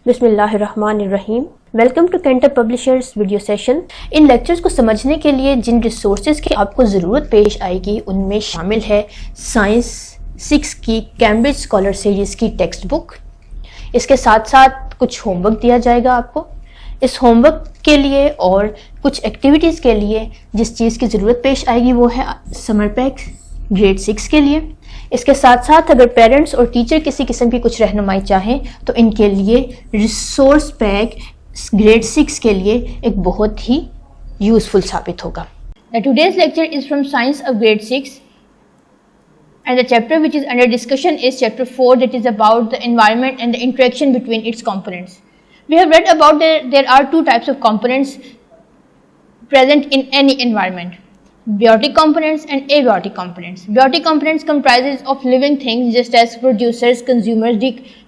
बिस्मिल्लाहिर्रहमानिर्रहीम। Welcome to Canter Publishers video session. इन lectures को समझने के लिए जिन रिसोर्सेज की आपको ज़रूरत पेश आएगी उनमें शामिल है साइंस 6 की कैम्ब्रिज स्कॉलर सीरीज़ की टेक्स्ट बुक। इसके साथ साथ कुछ होमवर्क दिया जाएगा आपको। इस होमवर्क के लिए और कुछ एक्टिविटीज़ के लिए जिस चीज़ की ज़रूरत पेश आएगी वो है समर पैक ग्रेड 6 के लिए। इसके साथ साथ अगर पेरेंट्स और टीचर किसी किस्म की कुछ रहनुमाई चाहें तो इनके लिए रिसोर्स पैक ग्रेड 6 के लिए एक बहुत ही यूजफुल साबित होगा। Today's lecture is from Science of Grade 6 and the chapter which is under discussion is chapter 4, that is about the environment and the interaction between its components. We have read about there are two types of components present in any environment. Biotic components and abiotic components. Biotic components comprises of living things just as producers, consumers,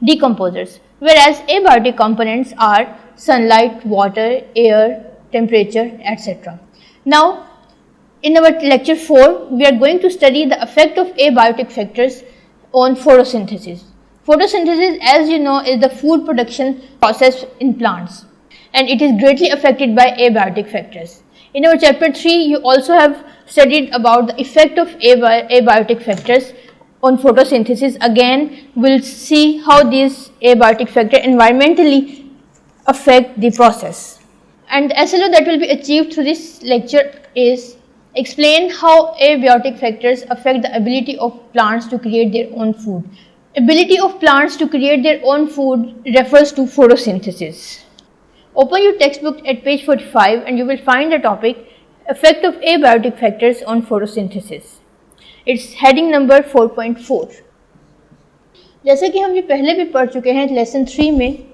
decomposers, whereas abiotic components are sunlight, water, air, temperature, etc. Now, in our lecture 4, we are going to study the effect of abiotic factors on photosynthesis. Photosynthesis, as you know, is the food production process in plants, and it is greatly affected by abiotic factors. In our chapter 3, you also have studied about the effect of abiotic factors on photosynthesis. Again, we'll see how these abiotic factors environmentally affect the process. And the SLO that will be achieved through this lecture is explain how abiotic factors affect the ability of plants to create their own food. Ability of plants to create their own food refers to photosynthesis. Open your textbook at page 45 and you will find the topic Effect of Abiotic Factors on Photosynthesis. It's heading number 4.4. जैसे कि हम ये पहले भी पढ़ चुके हैं lesson 3 में,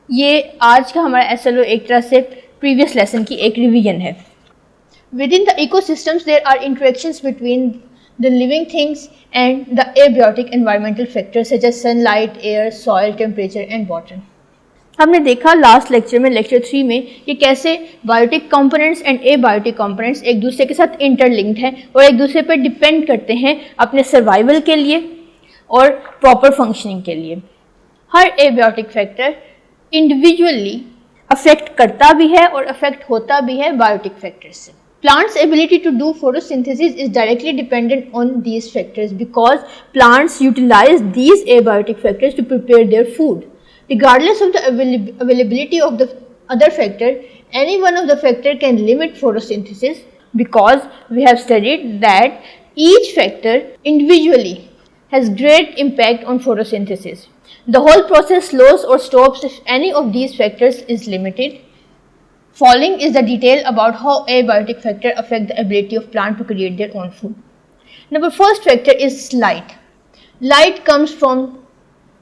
ये आज का हमारा SLO एक तरह से प्रीवियस लेसन की एक रिवीजन है. Within the ecosystems there are interactions between the living things and the abiotic environmental factors such as sunlight, air, soil, temperature and water. हमने देखा लास्ट लेक्चर में, लेक्चर 3 में, कि कैसे biotic components and abiotic components एक दूसरे के साथ इंटरलिंक्ड हैं और एक दूसरे पर डिपेंड करते हैं अपने सर्वाइवल के लिए और प्रॉपर फंक्शनिंग के लिए. हर एबायोटिक फैक्टर इंडिविजुअली अफेक्ट करता भी है और अफेक्ट होता भी है बायोटिक फैक्टर्स से. Plants' ability to do photosynthesis is directly dependent on these factors because plants utilize these abiotic factors to prepare their food. Regardless of the availability of the other factor, any one of the factor can limit photosynthesis because we have studied that each factor individually has great impact on photosynthesis. The whole process slows or stops if any of these factors is limited. Following is the detail about how abiotic factors affect the ability of plant to create their own food. Now, the first factor is light. Light comes from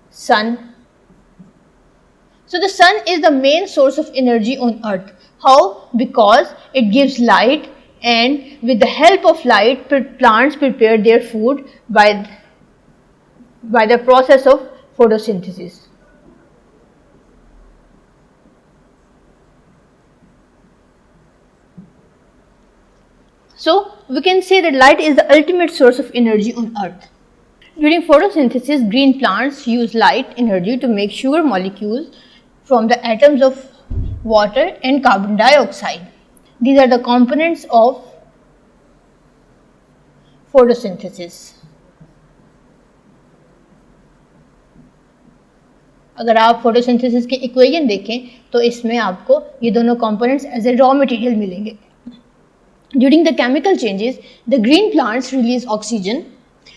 sun. So the sun is the main source of energy on earth. How? Because it gives light, and with the help of light, plants prepare their food by the process of photosynthesis. So we can say that light is the ultimate source of energy on earth. During photosynthesis, green plants use light energy to make sugar molecules from the atoms of water and carbon dioxide. These are the components of photosynthesis. अगर आप photosynthesis की equation देखें तो इसमें आपको ये दोनों components as a raw material मिलेंगे. During the chemical changes, the green plants release oxygen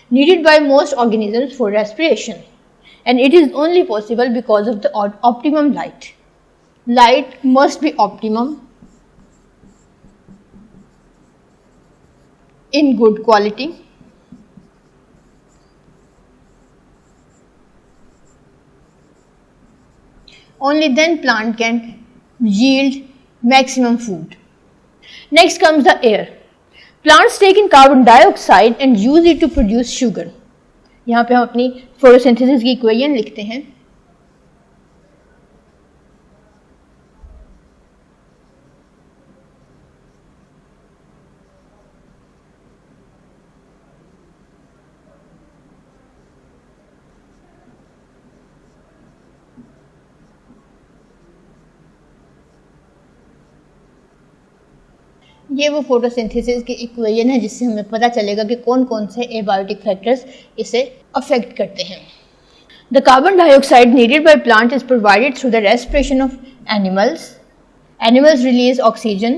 needed by most organisms for respiration. And it is only possible because of the optimum light. Light must be optimum in good quality. Only then plant can yield maximum food. Next comes the air. Plants take in carbon dioxide and use it to produce sugar. यहाँ पे हम अपनी photosynthesis की equation लिखते हैं. ये वो photosynthesis की इक्वेशन है जिससे हमें पता चलेगा कि कौन कौन से एबायोटिक फैक्टर्स इसे अफेक्ट करते हैं। The carbon dioxide needed by plant is provided through the respiration of animals. Animals release oxygen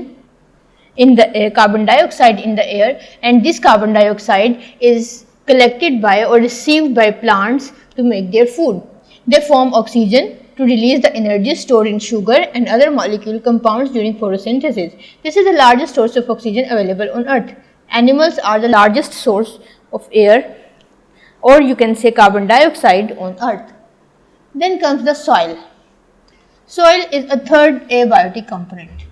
in the air, carbon dioxide in the air, and this carbon dioxide is collected by or received by plants to make their food. They form oxygen to release the energy stored in sugar and other molecule compounds during photosynthesis. This is the largest source of oxygen available on earth. Animals are the largest source of air, or you can say carbon dioxide, on earth. Then comes the soil. Soil is a third abiotic component.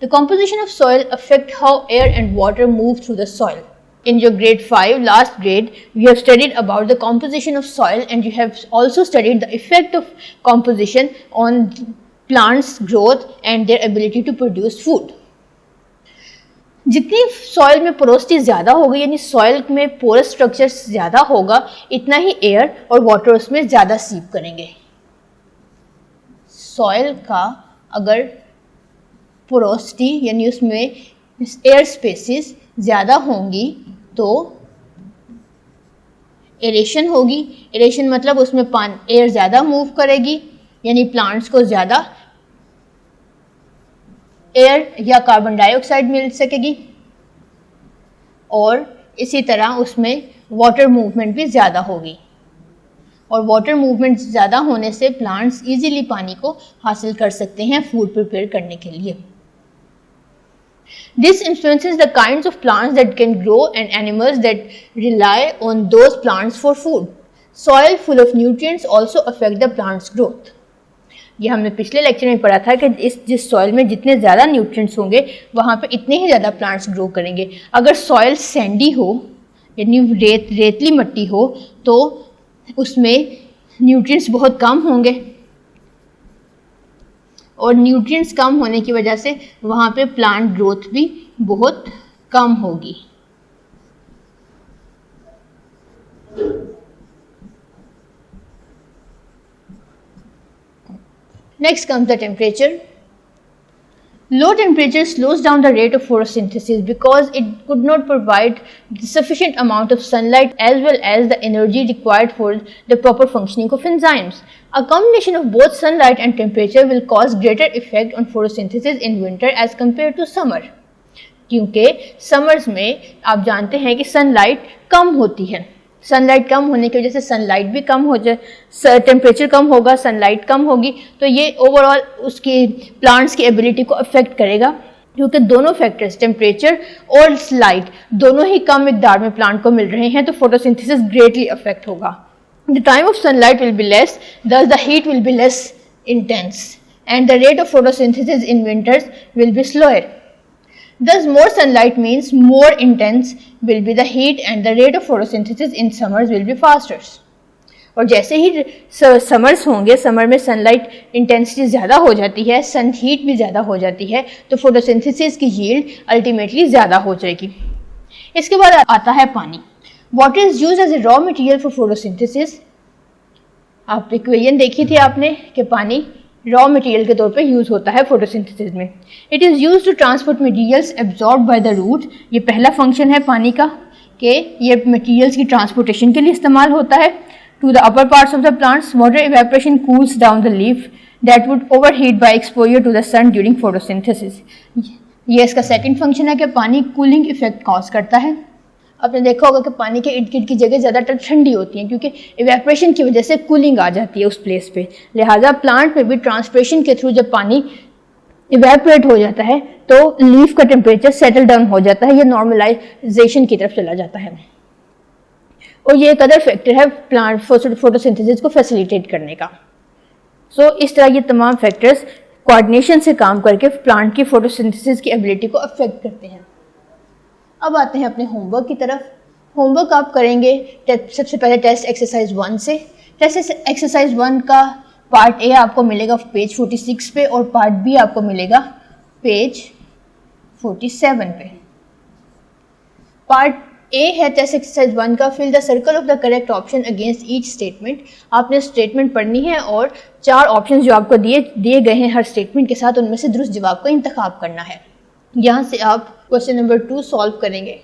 The composition of soil affects how air and water move through the soil. In your grade 5, last grade, we have studied about the composition of soil, and you have also studied the effect of composition on plants' growth and their ability to produce food. जितनी soil में porosity ज़्यादा होगी, यानी soil में porous structure ज़्यादा होगा, इतना ही air और वाटर उसमें ज़्यादा सीप करेंगे। सॉइल का अगर पोरोसिटी यानी उसमें एयर स्पेसिस ज़्यादा होंगी तो एरेशन होगी। एरेशन मतलब उसमें एयर ज़्यादा मूव करेगी, यानी प्लांट्स को ज़्यादा एयर या कार्बन डाइऑक्साइड मिल सकेगी, और इसी तरह उसमें वाटर मूवमेंट भी ज़्यादा होगी, और वाटर मूवमेंट ज़्यादा होने से प्लांट्स इजीली पानी को हासिल कर सकते हैं फूड प्रिपेयर करने के लिए। This influences the kinds of plants that can grow and animals that rely on those plants for food. Soil full of nutrients also affect the plant's growth. ये हमने पिछले लेक्चर में पढ़ा था कि जिस सॉइल में जितने ज़्यादा न्यूट्रिएंट्स होंगे वहाँ पे इतने ही ज़्यादा प्लांट्स ग्रो करेंगे। अगर सॉइल सैंडी हो यानी रेतली मिट्टी हो तो उसमें न्यूट्रिएंट्स बहुत कम होंगे, और न्यूट्रिएंट्स कम होने की वजह से वहाँ पे प्लांट ग्रोथ भी बहुत कम होगी। Next comes the temperature. Low temperature slows down the rate of photosynthesis because it could not provide the sufficient amount of sunlight as well as the energy required for the proper functioning of enzymes. A combination of both sunlight and temperature will cause greater effect on photosynthesis in winter as compared to summer. क्योंकि summers में आप जानते हैं कि sunlight कम होती है, sunlight कम होने की वजह से सनलाइट भी कम हो जाए, टेम्परेचर कम होगा, सनलाइट कम होगी, तो ये ओवरऑल उसकी प्लांट्स की एबिलिटी को अफेक्ट करेगा, क्योंकि दोनों फैक्टर्स टेम्परेचर और लाइट दोनों ही कम मिकदार में प्लांट को मिल रहे हैं, तो फोटोसिंथेसिस ग्रेटली अफेक्ट होगा। The time of sunlight will be less, thus the heat will be less intense and the rate of photosynthesis in winters will be slower. Thus, more sunlight means more intense will be the heat and the rate of photosynthesis in summers will be faster. और जैसे ही summers होंगे, summer में sunlight intensity ज़्यादा हो जाती है, सन heat भी ज़्यादा हो जाती है, तो फोटोसिंथेसिस की यील्ड अल्टीमेटली ज़्यादा हो जाएगी। इसके बाद आता है पानी। Water is use as a raw material for photosynthesis. आप इक्वेशन देखी थी आपने कि पानी रॉ मटेरियल के तौर पे यूज़ होता है फोटोसिंथेसिस में। It is use to transport materials absorb by the root. ये पहला फंक्शन है पानी का कि ये मटेरियल्स की ट्रांसपोर्टेशन के लिए इस्तेमाल होता है। To the upper parts of the plants, water evaporation cools down the leaf that would overheat by exposure to the sun during photosynthesis. ये इसका सेकंड फंक्शन है कि पानी कूलिंग इफेक्ट कॉज करता है। आपने देखा होगा कि पानी के इर्द गिर्द की जगह ज़्यादातर ठंडी होती हैं क्योंकि इवेपोरेशन की वजह से कूलिंग आ जाती है उस प्लेस पे। लिहाजा प्लांट में भी ट्रांसपिरेशन के थ्रू जब पानी इवेपोरेट हो जाता है तो लीफ का टेम्परेचर सेटल डाउन हो जाता है, ये नॉर्मलाइजेशन की तरफ चला जाता है, और ये एक अदर फैक्टर है प्लांट फोटोसिंथेसिस को फैसिलिटेट करने का। सो इस तरह ये तमाम फैक्टर्स कोऑर्डिनेशन से काम करके प्लांट की फोटोसिंथेसिस की एबिलिटी को अफेक्ट करते हैं। अब आते हैं अपने होमवर्क की तरफ। होमवर्क आप करेंगे सबसे पहले टेस्ट एक्सरसाइज 1 से। टेस्ट एक्सरसाइज 1 का पार्ट ए आपको मिलेगा पेज 46 पे और पार्ट बी आपको मिलेगा पेज 47 पे। पार्ट ए है टेस्ट एक्सरसाइज 1 का, fill the circle of the correct option against each statement. आपने स्टेटमेंट पढ़नी है और 4 ऑप्शन जो आपको दिए गए हैं हर स्टेटमेंट के साथ, उनमें से दुरुस्त जवाब का इंतखाब करना है। यहाँ से आप क्वेश्चन नंबर 2 सॉल्व करेंगे।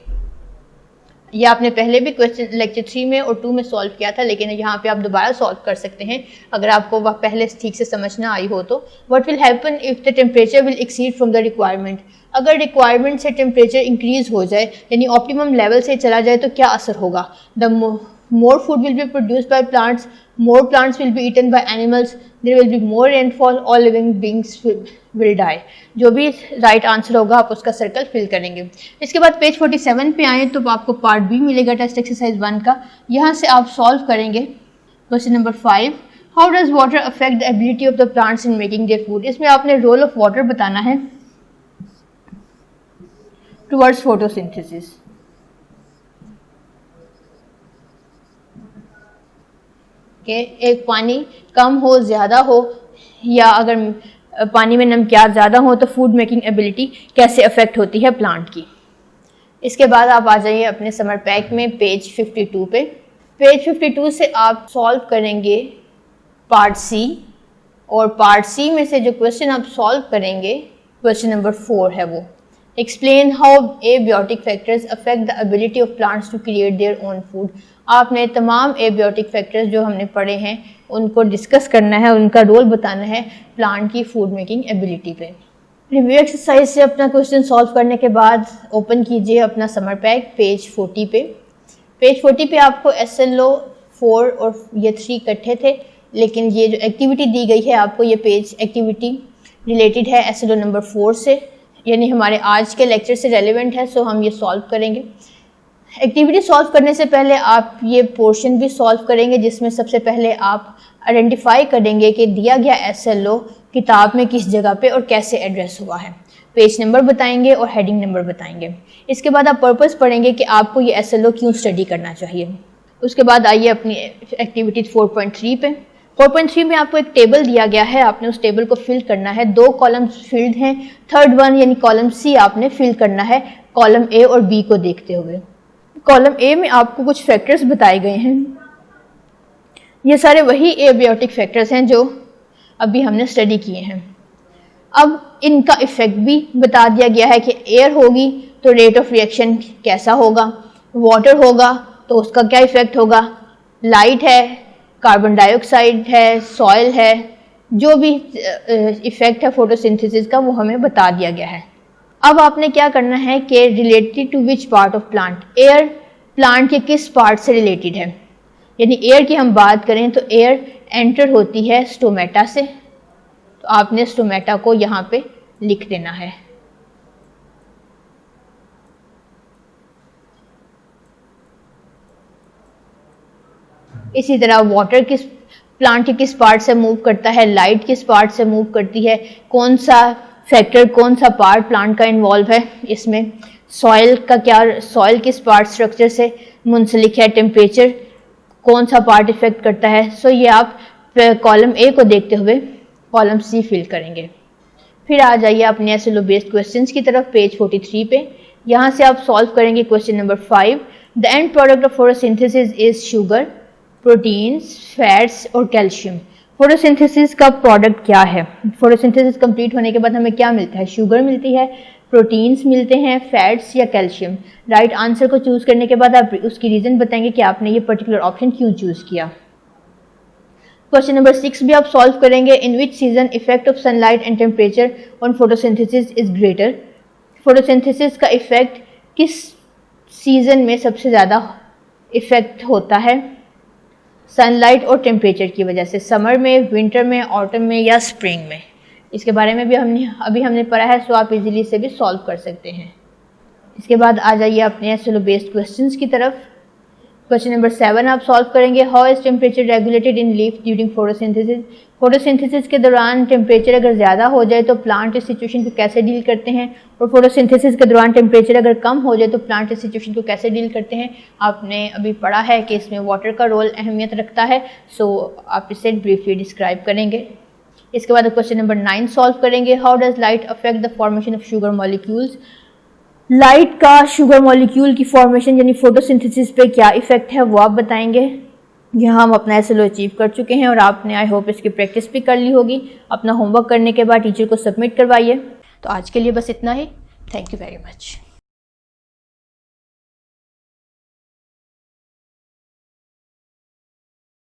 ये आपने पहले भी क्वेश्चन लेक्चर 3 में और 2 में सॉल्व किया था, लेकिन यहाँ पे आप दोबारा सॉल्व कर सकते हैं अगर आपको वह पहले ठीक से समझ ना आई हो तो। What will happen if the temperature will exceed from the requirement. अगर रिक्वायरमेंट से टेम्परेचर इंक्रीज हो जाए यानी ऑप्टिमम लेवल से चला जाए तो क्या असर होगा। The more food will be produced by plants, more plants will be eaten by animals, there will be more rainfall, all living beings will die. जो भी राइट आंसर होगा आप उसका सर्कल फिल करेंगे। इसके बाद पेज 47 पे आए तो आपको पार्ट बी मिलेगा टेस्ट एक्सरसाइज 1 का। यहाँ से आप सॉल्व करेंगे question number 5, how does water affect the ability of the plants in making their food. इसमें आपने रोल ऑफ वाटर बताना है टुवर्ड्स फोटोसिंथेसिस। एक पानी कम हो, ज़्यादा हो, या अगर पानी में नमकियात ज़्यादा हो तो फूड मेकिंग एबिलिटी कैसे अफेक्ट होती है प्लांट की। इसके बाद आप आ जाइए अपने समर पैक में पेज 52 पे। पेज 52 से आप सॉल्व करेंगे पार्ट सी, और पार्ट सी में से जो क्वेश्चन आप सॉल्व करेंगे क्वेश्चन नंबर 4 है वो, explain how abiotic factors affect the ability of plants to create their own food. आपने तमाम एबियोटिक फैक्टर्स जो हमने पढ़े हैं उनको डिस्कस करना है, उनका रोल बताना है प्लांट की फूड मेकिंग एबिलिटी पे। रिव्यू एक्सरसाइज से अपना क्वेश्चन सॉल्व करने के बाद ओपन कीजिए अपना समर पैक पेज 40 पे। पेज 40 पे आपको SLO 4 और ये 3 इकट्ठे थे, लेकिन ये जो एक्टिविटी दी गई है आपको, ये पेज एक्टिविटी रिलेटेड है SLO नंबर 4 से, यानी हमारे आज के लेक्चर से रेलिवेंट है, सो हम ये सॉल्व करेंगे। एक्टिविटी सॉल्व करने से पहले आप ये पोर्शन भी सॉल्व करेंगे जिसमें सबसे पहले आप आइडेंटिफाई करेंगे कि दिया गया SLO किताब में किस जगह पे और कैसे एड्रेस हुआ है। पेज नंबर बताएंगे और हेडिंग नंबर बताएंगे। इसके बाद आप पर्पस पढ़ेंगे कि आपको ये SLO क्यों स्टडी करना चाहिए। उसके बाद आइए अपनी एक्टिविटी 4.3 पे। 4.3 में आपको एक टेबल दिया गया है, आपने उस टेबल को फिल करना है। 2 कॉलम्स फिल्ड हैं, थर्ड वन यानी कॉलम सी आपने फिल करना है कॉलम ए और बी को देखते हुए। कॉलम ए में आपको कुछ फैक्टर्स बताए गए हैं, ये सारे वही एबियोटिक फैक्टर्स हैं जो अभी हमने स्टडी किए हैं। अब इनका इफेक्ट भी बता दिया गया है कि एयर होगी तो रेट ऑफ रिएक्शन कैसा होगा, वाटर होगा तो उसका क्या इफेक्ट होगा, लाइट है, कार्बन डाइऑक्साइड है, सॉइल है, जो भी इफेक्ट है फोटोसिंथेसिस का वो हमें बता दिया गया है। अब आपने क्या करना है कि related to which part of plant, air plant के किस पार्ट से रिलेटेड है। यानी एयर की हम बात करें तो एयर एंटर होती है स्टोमेटा से, तो आपने स्टोमेटा को यहाँ पे लिख देना है। इसी तरह वाटर किस प्लांट के किस पार्ट से मूव करता है, लाइट किस पार्ट से मूव करती है, कौन सा फैक्टर कौन सा पार्ट प्लांट का इन्वॉल्व है इसमें, सॉइल का क्या, सॉइल किस पार्ट स्ट्रक्चर से मुंसलिक है, टेम्परेचर कौन सा पार्ट इफेक्ट करता है। सो ये आप कॉलम ए को देखते हुए कॉलम सी फिल करेंगे। फिर आ जाइए अपने SLO बेस्ड क्वेश्चंस की तरफ पेज 43 पे। यहाँ से आप सॉल्व करेंगे question number 5, the end product of photosynthesis is sugar, proteins, fats और कैल्शियम। फोटोसिंथेसिस का प्रोडक्ट क्या है, फोटोसिंथेसिस कंप्लीट होने के बाद हमें क्या मिलता है, शुगर मिलती है, प्रोटीन्स मिलते हैं, फैट्स या कैल्शियम। राइट आंसर को चूज करने के बाद आप उसकी रीजन बताएंगे कि आपने ये पर्टिकुलर ऑप्शन क्यों चूज किया। क्वेश्चन नंबर 6 भी आप सॉल्व करेंगे, in which season effect of sunlight and temperature on photosynthesis is greater. Photosynthesis का इफेक्ट किस सीजन में सबसे ज़्यादा इफेक्ट होता है, सनलाइट और टेम्परेचर की वजह से, समर में, विंटर में, ऑटम में या स्प्रिंग में। इसके बारे में भी हमने पढ़ा है, सो आप इजीली से भी सॉल्व कर सकते हैं। इसके बाद आ जाइए अपने SLO बेस्ड क्वेश्चंस की तरफ। क्वेश्चन नंबर 7 आप सॉल्व करेंगे, how is temperature regulated in leaf during photosynthesis. Photosynthesis के दौरान टेम्परेचर अगर ज़्यादा हो जाए तो प्लांट इस सिचुएशन को कैसे डील करते हैं, और फोटोसिंथेसिस के दौरान टेम्परेचर अगर कम हो जाए तो प्लांट इस सिचुएशन को कैसे डील करते हैं। आपने अभी पढ़ा है कि इसमें वाटर का रोल अहमियत रखता है, सो आप इसे ब्रीफली डिस्क्राइब करेंगे। इसके बाद क्वेश्चन नंबर 9 सॉल्व करेंगे, how does light affect the formation of sugar molecules. Light का शुगर मॉलिक्यूल की फॉर्मेशन यानी फोटोसिंथेसिस पे क्या इफेक्ट है वो आप बताएंगे। यहाँ हम अपना SLO अचीव कर चुके हैं और आपने आई होप इसकी प्रैक्टिस भी कर ली होगी। अपना होमवर्क करने के बाद टीचर को सबमिट करवाइए। तो आज के लिए बस इतना ही। Thank you very much.